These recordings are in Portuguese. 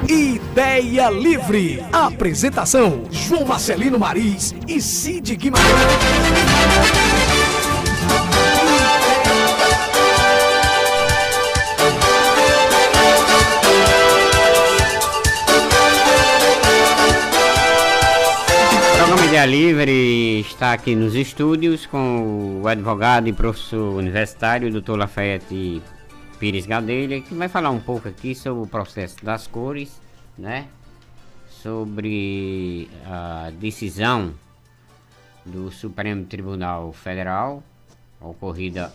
Ideia Livre. Apresentação: João Marcelino Mariz e Cid Guimarães. O programa Ideia Livre está aqui nos estúdios com o advogado e professor universitário, Dr. Lafayette Pires Gadelha, que vai falar um pouco aqui sobre o processo das cores, né? Sobre a decisão do Supremo Tribunal Federal, ocorrida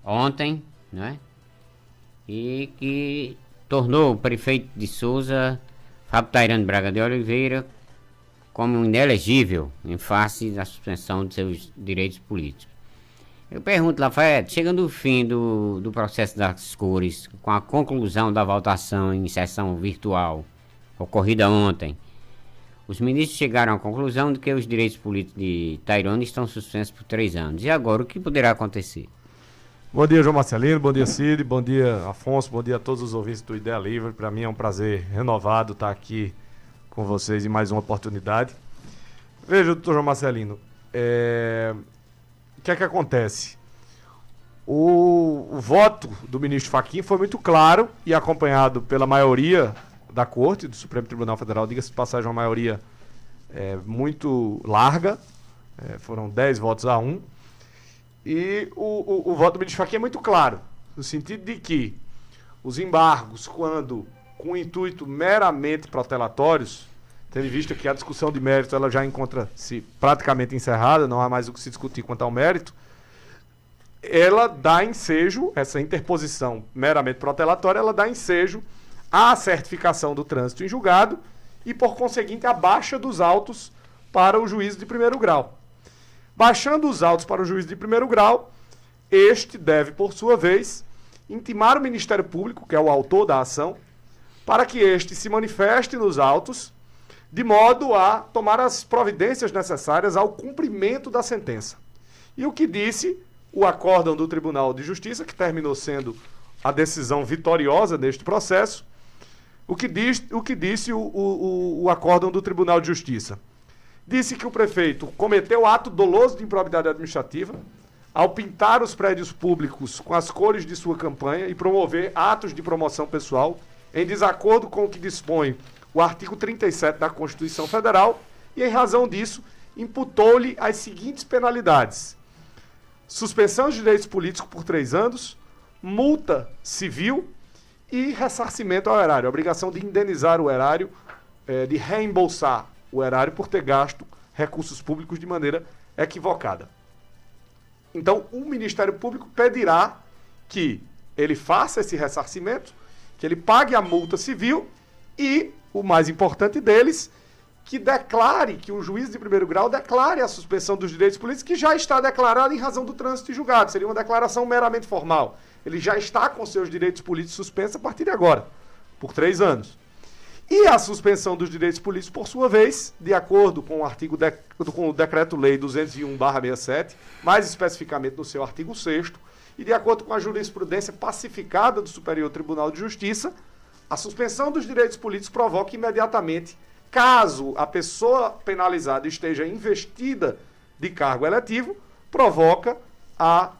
ontem, né? E que tornou o prefeito de Souza, Fábio Tairano Braga de Oliveira, como inelegível em face da suspensão de seus direitos políticos. Eu pergunto, Lafayette, chegando ao fim do processo das cores, com a conclusão da votação em sessão virtual ocorrida ontem, os ministros chegaram à conclusão de que os direitos políticos de Tairone estão suspensos por 3 anos. E agora, o que poderá acontecer? Bom dia, João Marcelino, bom dia, Cid, bom dia, Afonso, bom dia a todos os ouvintes do Ideia Livre. Para mim é um prazer renovado estar aqui com vocês em mais uma oportunidade. Veja, doutor João Marcelino, o que é que acontece? O voto do ministro Fachin foi muito claro e acompanhado pela maioria da Corte, do Supremo Tribunal Federal, diga-se de passagem, uma maioria muito larga, foram 10 votos a 1, e o voto do ministro Fachin é muito claro, no sentido de que os embargos, quando com intuito meramente protelatórios, tendo em vista que a discussão de mérito ela já encontra-se praticamente encerrada, não há mais o que se discutir quanto ao mérito, ela dá ensejo, essa interposição meramente protelatória, ela dá ensejo à certificação do trânsito em julgado e, por conseguinte, a baixa dos autos para o juízo de primeiro grau. Baixando os autos para o juízo de primeiro grau, este deve, por sua vez, intimar o Ministério Público, que é o autor da ação, para que este se manifeste nos autos, de modo a tomar as providências necessárias ao cumprimento da sentença. E o que disse o acórdão do Tribunal de Justiça, que terminou sendo a decisão vitoriosa deste processo, o que disse o acórdão do Tribunal de Justiça? Disse que o prefeito cometeu ato doloso de improbidade administrativa ao pintar os prédios públicos com as cores de sua campanha e promover atos de promoção pessoal em desacordo com o que dispõe o artigo 37 da Constituição Federal e, em razão disso, imputou-lhe as seguintes penalidades: suspensão de direitos políticos por 3 anos, multa civil e ressarcimento ao erário, a obrigação de indenizar o erário, de reembolsar o erário por ter gasto recursos públicos de maneira equivocada. Então, o Ministério Público pedirá que ele faça esse ressarcimento, que ele pague a multa civil e, o mais importante deles, que declare, que o juiz de primeiro grau declare a suspensão dos direitos políticos, que já está declarada em razão do trânsito em julgado. Seria uma declaração meramente formal. Ele já está com seus direitos políticos suspensos a partir de agora, por 3 anos. E a suspensão dos direitos políticos, por sua vez, de acordo com o Decreto-Lei 201/67, mais especificamente no seu artigo 6º, e de acordo com a jurisprudência pacificada do Superior Tribunal de Justiça, a suspensão dos direitos políticos provoca imediatamente, caso a pessoa penalizada esteja investida de cargo eletivo, provoca a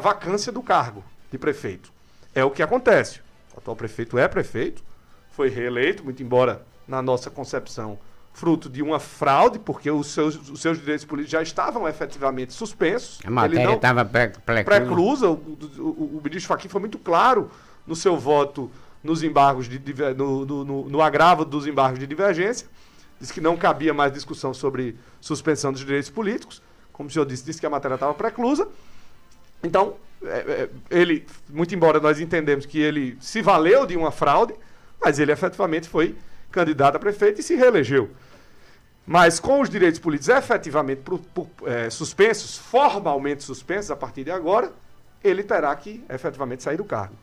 vacância do cargo de prefeito. É o que acontece. O atual prefeito é prefeito, foi reeleito, muito embora, na nossa concepção, fruto de uma fraude, porque os seus direitos políticos já estavam efetivamente suspensos. A matéria estava preclusa. O ministro Fachin foi muito claro no seu voto nos embargos no agravo dos embargos de divergência. Disse que não cabia mais discussão sobre suspensão dos direitos políticos. Como o senhor disse que a matéria estava preclusa. Então, ele, muito embora nós entendemos que ele se valeu de uma fraude, mas ele efetivamente foi candidato a prefeito e se reelegeu. Mas com os direitos políticos efetivamente suspensos, formalmente suspensos a partir de agora, ele terá que efetivamente sair do cargo.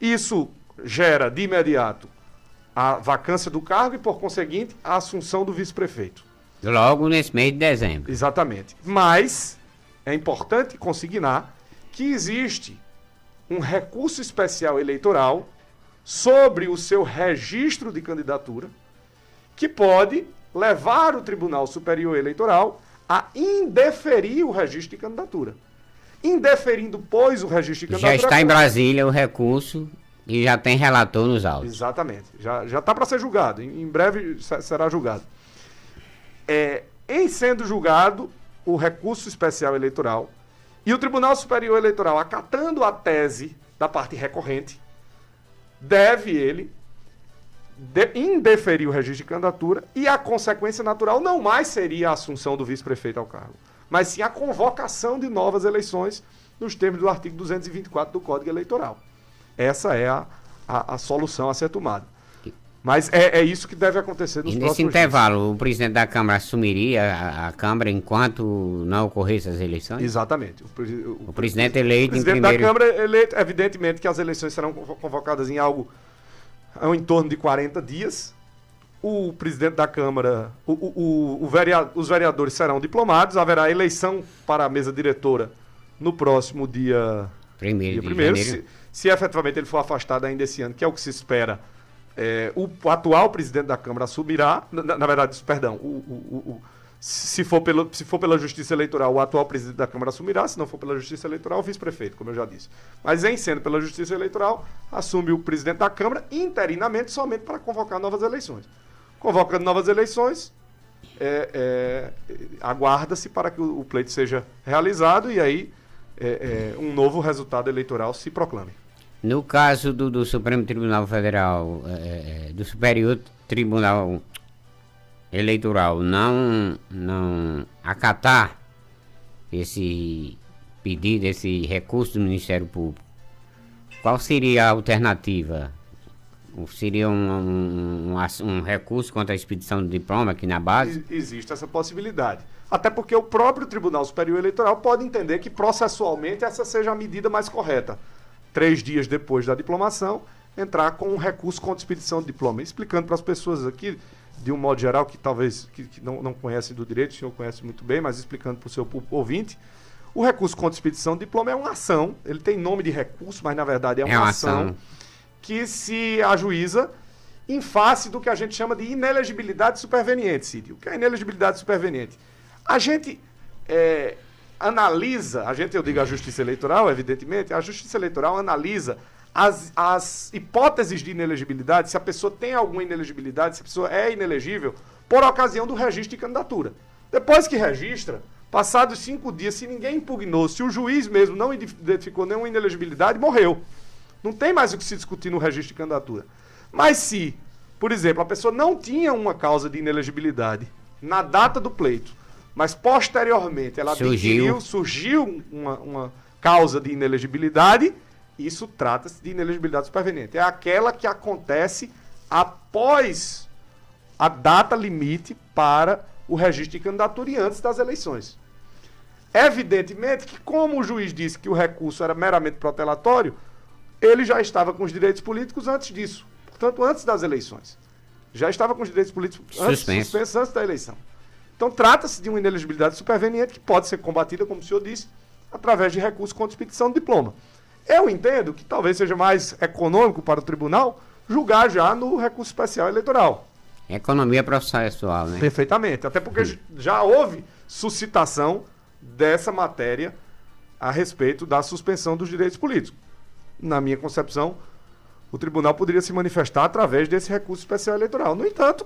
Isso gera de imediato a vacância do cargo e, por conseguinte, a assunção do vice-prefeito. Logo nesse mês de dezembro. Exatamente. Mas é importante consignar que existe um recurso especial eleitoral sobre o seu registro de candidatura, que pode levar o Tribunal Superior Eleitoral a indeferir o registro de candidatura. Indeferindo, pois, o registro de candidatura... Já está em Brasília o recurso e já tem relator nos autos. Exatamente. Já está para ser julgado. Em breve será julgado. Em sendo julgado o recurso especial eleitoral e o Tribunal Superior Eleitoral acatando a tese da parte recorrente, deve ele indeferir o registro de candidatura e a consequência natural não mais seria a assunção do vice-prefeito ao cargo, mas sim a convocação de novas eleições nos termos do artigo 224 do Código Eleitoral. Essa é a solução a ser tomada. Mas é isso que deve acontecer nos próximos dias. E nesse intervalo, o presidente da Câmara assumiria a Câmara enquanto não ocorressem as eleições? Exatamente. O presidente eleito o presidente da Câmara eleito, evidentemente que as eleições serão convocadas em em torno de 40 dias. O presidente da Câmara, os vereadores serão diplomados, haverá eleição para a mesa diretora no próximo dia 1º de janeiro. Se efetivamente ele for afastado ainda esse ano, que é o que se espera, o atual presidente da Câmara assumirá, na verdade, perdão, se for pela Justiça Eleitoral, o atual presidente da Câmara assumirá, se não for pela Justiça Eleitoral, o vice-prefeito, como eu já disse. Mas em sendo pela Justiça Eleitoral, assume o presidente da Câmara interinamente somente para convocar novas eleições. Convocando novas eleições, aguarda-se para que o pleito seja realizado e aí um novo resultado eleitoral se proclame. No caso do Supremo Tribunal Federal, do Superior Tribunal Eleitoral, não acatar esse pedido, esse recurso do Ministério Público, qual seria a alternativa? Seria um recurso contra a expedição do diploma aqui na base? Existe essa possibilidade. Até porque o próprio Tribunal Superior Eleitoral pode entender que processualmente essa seja a medida mais correta. 3 dias depois da diplomação, entrar com um recurso contra expedição de diploma. Explicando para as pessoas aqui, de um modo geral, que talvez que não conhecem do direito, o senhor conhece muito bem, mas explicando para o seu ouvinte, o recurso contra expedição de diploma é uma ação, ele tem nome de recurso, mas na verdade é uma ação que se ajuiza em face do que a gente chama de inelegibilidade superveniente, Cid. O que é inelegibilidade superveniente? A gente analisa, eu digo a Justiça Eleitoral, evidentemente, a Justiça Eleitoral analisa as hipóteses de inelegibilidade, se a pessoa tem alguma inelegibilidade, se a pessoa é inelegível, por ocasião do registro de candidatura. Depois que registra, passados 5 dias, se ninguém impugnou, se o juiz mesmo não identificou nenhuma inelegibilidade, morreu. Não tem mais o que se discutir no registro de candidatura. Mas se, por exemplo, a pessoa não tinha uma causa de inelegibilidade na data do pleito, mas posteriormente ela surgiu uma causa de inelegibilidade, isso trata-se de inelegibilidade superveniente. É aquela que acontece após a data limite para o registro de candidatura e antes das eleições. Evidentemente que, como o juiz disse que o recurso era meramente protelatório, ele já estava com os direitos políticos antes disso. Portanto, antes das eleições. Já estava com os direitos políticos suspensos antes da eleição. Então, trata-se de uma inelegibilidade superveniente que pode ser combatida, como o senhor disse, através de recurso contra expedição de diploma. Eu entendo que talvez seja mais econômico para o tribunal julgar já no recurso especial eleitoral. Economia processual, né? Perfeitamente. Até porque já houve suscitação dessa matéria a respeito da suspensão dos direitos políticos. Na minha concepção, o tribunal poderia se manifestar através desse recurso especial eleitoral. No entanto,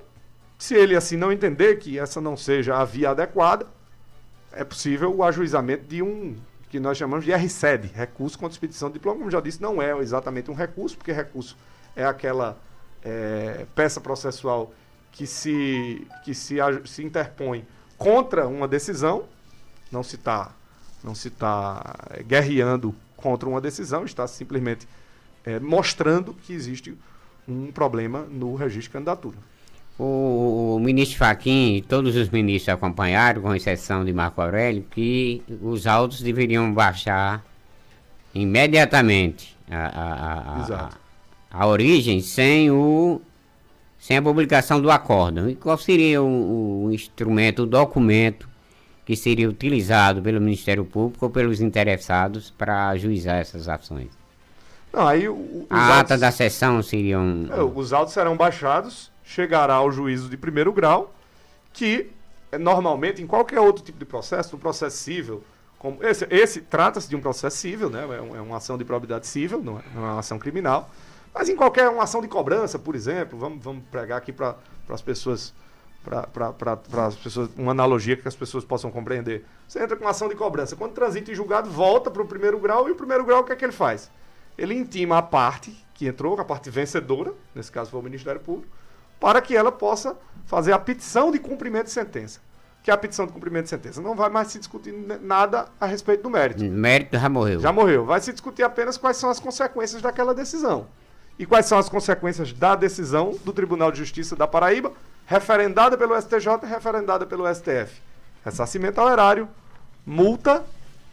se ele assim não entender que essa não seja a via adequada, é possível o ajuizamento de um que nós chamamos de RCED, recurso contra expedição de diploma. Como já disse, não é exatamente um recurso, porque recurso é aquela peça processual que se interpõe contra uma decisão, não se está guerreando contra uma decisão, está simplesmente mostrando que existe um problema no registro de candidatura. O ministro Fachin e todos os ministros acompanharam, com exceção de Marco Aurélio, que os autos deveriam baixar imediatamente a origem sem a publicação do acórdão. E qual seria o instrumento, o documento que seria utilizado pelo Ministério Público ou pelos interessados para ajuizar essas ações? Não, aí A ata da sessão seria os autos serão baixados, chegará ao juízo de primeiro grau, que normalmente, em qualquer outro tipo de processo, no processo civil, como esse trata-se de um processo civil, né? É uma ação de probidade cível, não é uma ação criminal. Mas em qualquer uma ação de cobrança, por exemplo, vamos pregar aqui para as pessoas, uma analogia que as pessoas possam compreender. Você entra com uma ação de cobrança, quando transita em julgado, volta para o primeiro grau, e o primeiro grau, o que é que ele faz? Ele intima a parte que entrou, a parte vencedora, nesse caso foi o Ministério Público, para que ela possa fazer a petição de cumprimento de sentença. Que é a petição de cumprimento de sentença. Não vai mais se discutir nada a respeito do mérito. O mérito já morreu. Já morreu. Vai se discutir apenas quais são as consequências daquela decisão. E quais são as consequências da decisão do Tribunal de Justiça da Paraíba, referendada pelo STJ, referendada pelo STF. Ressarcimento ao erário, multa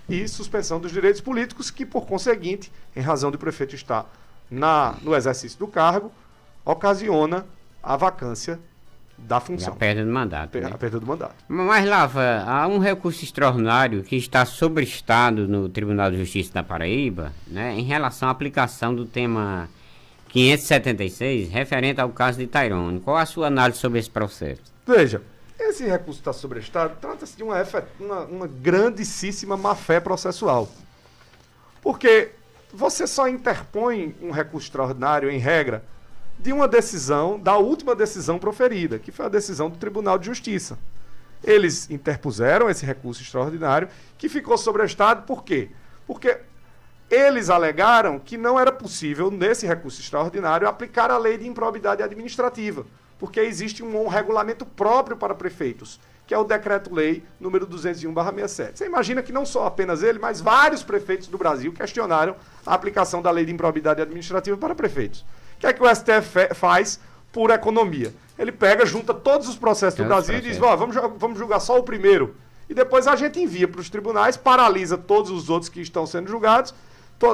e suspensão dos direitos políticos, que, por conseguinte, em razão do prefeito estar no exercício do cargo, ocasiona a vacância da função. A perda do mandato. A perda do mandato. Mas, Lava, há um recurso extraordinário que está sobrestado no Tribunal de Justiça da Paraíba, né, em relação à aplicação do tema 576, referente ao caso de Tairone. Qual a sua análise sobre esse processo? Veja, esse recurso está sobrestado, trata-se de uma grandíssima má-fé processual. Porque você só interpõe um recurso extraordinário, em regra, de uma decisão, da última decisão proferida, que foi a decisão do Tribunal de Justiça. Eles interpuseram esse recurso extraordinário, que ficou sobrestado por quê? Porque eles alegaram que não era possível, nesse recurso extraordinário, aplicar a lei de improbidade administrativa, porque existe um regulamento próprio para prefeitos, que é o Decreto-Lei número 201/67. Você imagina que não só apenas ele, mas vários prefeitos do Brasil questionaram a aplicação da lei de improbidade administrativa para prefeitos. O que é que o STF faz por economia? Ele pega, junta todos os processos do Brasil e diz, vamos julgar só o primeiro. E depois a gente envia para os tribunais, paralisa todos os outros que estão sendo julgados,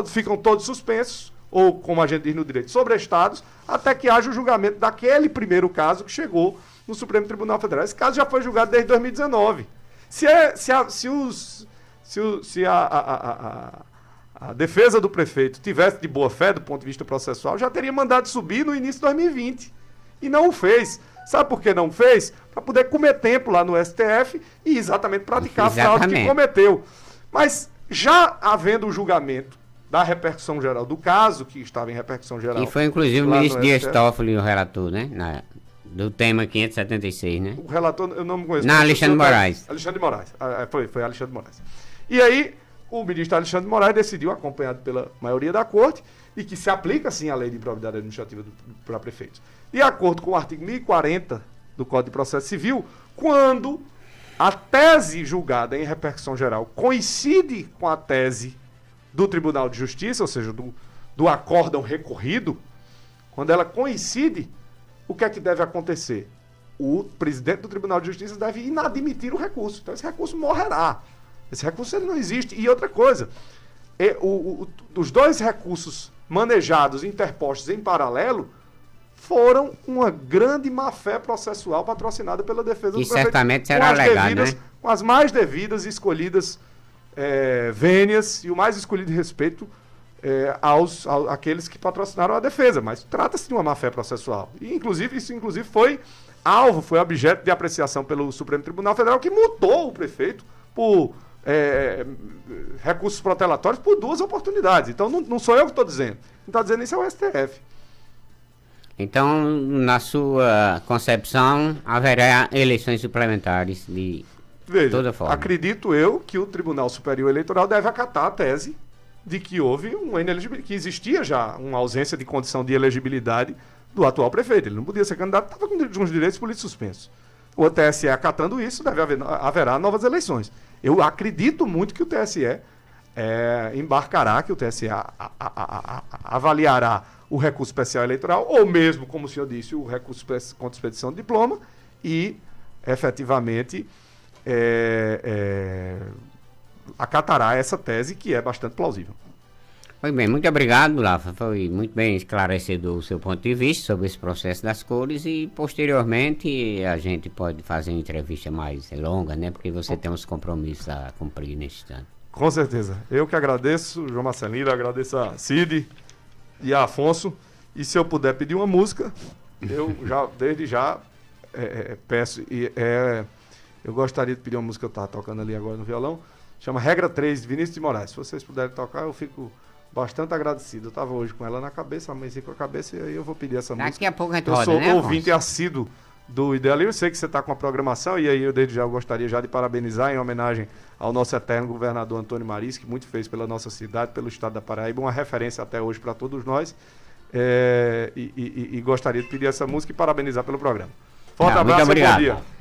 ficam todos suspensos, ou, como a gente diz no direito, sobrestados, até que haja o julgamento daquele primeiro caso que chegou no Supremo Tribunal Federal. Esse caso já foi julgado desde 2019. Se a defesa do prefeito tivesse de boa fé do ponto de vista processual, já teria mandado subir no início de 2020. E não o fez. Sabe por que não o fez? Para poder comer tempo lá no STF e exatamente praticar a fraude que cometeu. Mas já havendo o julgamento da repercussão geral, do caso que estava em repercussão geral. E foi inclusive o ministro Dias Toffoli o relator, né? Do tema 576, né? O relator, eu não me conheço. Alexandre Moraes. Alexandre Moraes. Foi Alexandre Moraes. E aí, o ministro Alexandre Moraes decidiu, acompanhado pela maioria da corte, e que se aplica, sim, a lei de improbidade administrativa para prefeitos. De acordo com o artigo 1040 do Código de Processo Civil, quando a tese julgada em repercussão geral coincide com a tese do Tribunal de Justiça, ou seja, do acórdão recorrido, quando ela coincide, o que é que deve acontecer? O presidente do Tribunal de Justiça deve inadmitir o recurso. Então esse recurso morrerá. Esse recurso ele não existe. E outra coisa, os dois recursos manejados, interpostos em paralelo, foram uma grande má-fé processual patrocinada pela defesa do prefeito. E certamente será alegado, né? Com as mais devidas e escolhidas vênias e o mais escolhido respeito àqueles que patrocinaram a defesa. Mas trata-se de uma má-fé processual. E, isso foi objeto de apreciação pelo Supremo Tribunal Federal, que multou o prefeito por recursos protelatórios por 2 oportunidades. Então, não sou eu que estou dizendo. Quem está dizendo isso é o STF. Então, na sua concepção, haverá eleições suplementares de toda forma. Acredito eu que o Tribunal Superior Eleitoral deve acatar a tese de que houve uma inelegibilidade, que existia já uma ausência de condição de elegibilidade do atual prefeito. Ele não podia ser candidato, estava com os direitos políticos suspensos. O TSE acatando isso, haverá novas eleições. Eu acredito muito que o TSE embarcará, que o TSE avaliará o recurso especial eleitoral, ou mesmo, como o senhor disse, o recurso contra expedição de diploma, e efetivamente acatará essa tese, que é bastante plausível. Muito bem, muito obrigado, Lafa. Foi muito bem esclarecedor o seu ponto de vista sobre esse processo das cores, e posteriormente a gente pode fazer uma entrevista mais longa, né? Porque você tem uns compromissos a cumprir nesse instante. Com certeza. Eu que agradeço, João Marcelino, agradeço a Cid e Afonso. E se eu puder pedir uma música, eu já, desde já, peço. Eu gostaria de pedir uma música que eu estava tocando ali agora no violão. Chama Regra 3, de Vinícius de Moraes. Se vocês puderem tocar, eu fico bastante agradecido. Eu estava hoje com ela na cabeça, amanheci com a cabeça, e aí eu vou pedir essa música. Daqui a pouco a gente Eu roda, sou né, ouvinte Afonso? assíduo do Idealismo. Eu sei que você está com a programação, e aí eu desde já gostaria já de parabenizar em homenagem ao nosso eterno governador Antônio Maris, que muito fez pela nossa cidade, pelo estado da Paraíba, uma referência até hoje para todos nós. E gostaria de pedir essa música e parabenizar pelo programa. Forte abraço muito e bom obrigado. dia.